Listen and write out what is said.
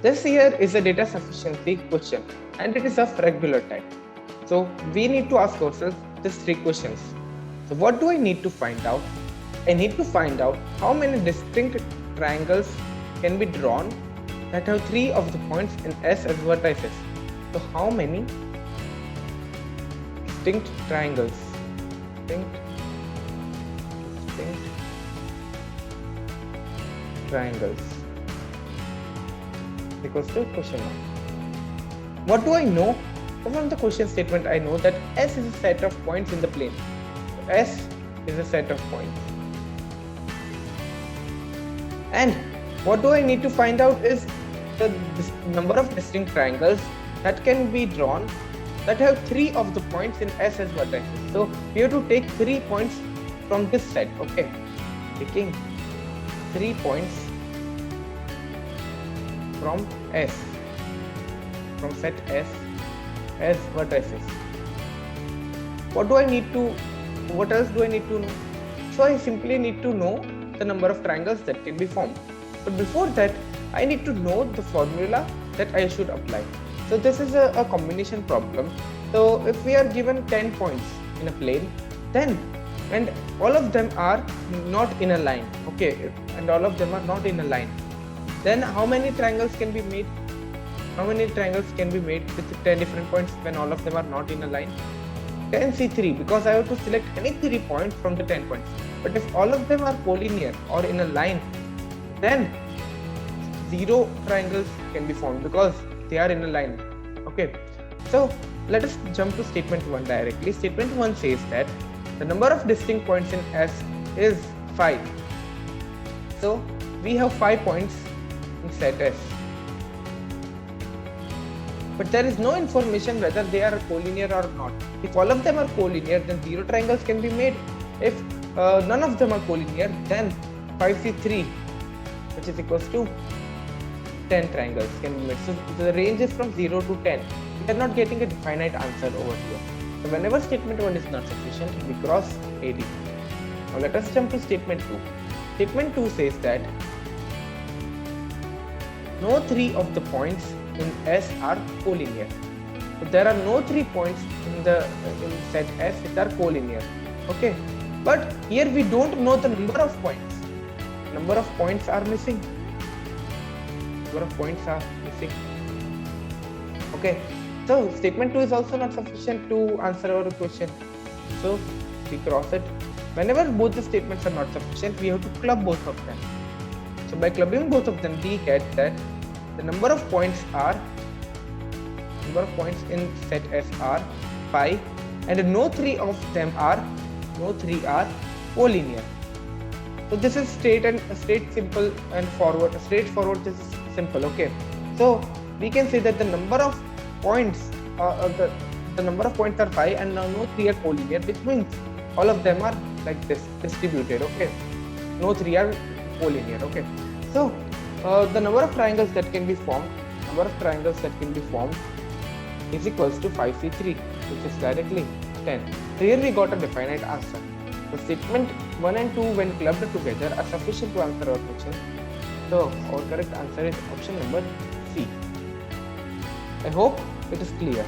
This here is a data sufficiency question and it is of regular type. So we need to ask ourselves these three questions. So what do I need to find out? I need to find out how many distinct triangles can be drawn that have three of the points in S as vertices. So how many distinct triangles? Distinct triangles equals to question mark. What do I know? From the question statement, I know that S is a set of points in the plane. So S is a set of points. And what do I need to find out is the number of distinct triangles that can be drawn that have three of the points in S as vertices. So we have to take 3 points from this set. Okay, taking 3 points from S, from set S as vertices. What else do I need to know? So I simply need to know the number of triangles that can be formed. But before that, I need to know the formula that I should apply. So this is a combination problem. So if we are given 10 points in a plane, then and all of them are not in a line, okay, and all of them are not in a line, then how many triangles can be made? How many triangles can be made with 10 different points when all of them are not in a line? 10C3, because I have to select any 3 points from the 10 points. But if all of them are collinear or in a line, then 0 triangles can be formed because they are in a line. Okay, so let us jump to statement 1 directly. Statement 1 says that the number of distinct points in S is 5. So we have 5 points in set S. But there is no information whether they are collinear or not. If all of them are collinear, then 0 triangles can be made. If none of them are collinear, then 5C3, which is equals to 10 triangles can be made. So the range is from 0 to 10. We are not getting a definite answer over here. So whenever statement 1 is not sufficient, we cross AD. Now let us jump to statement 2. Statement 2 says that no 3 of the points in S are collinear. So there are no 3 points in set S which are collinear. Okay, but here we don't know the number of points. Number of points are missing. Okay, so statement 2 is also not sufficient to answer our question. So we cross it. Whenever both the statements are not sufficient, we have to club both of them. So by clubbing both of them, we get that the number of points in set S are 5, and no 3 of them are collinear. So this is straightforward. This is simple. Okay, so we can say that the number of points the number of points are 5 and now no 3 are collinear, which means all of them are like this distributed. Okay, no 3 are collinear. Okay, so the number of triangles that can be formed is equals to 5C3, which is directly 10. So here we got a definite answer. So statement 1 and 2 when clubbed together are sufficient to answer our question. So our correct answer is option number C. I hope it is clear.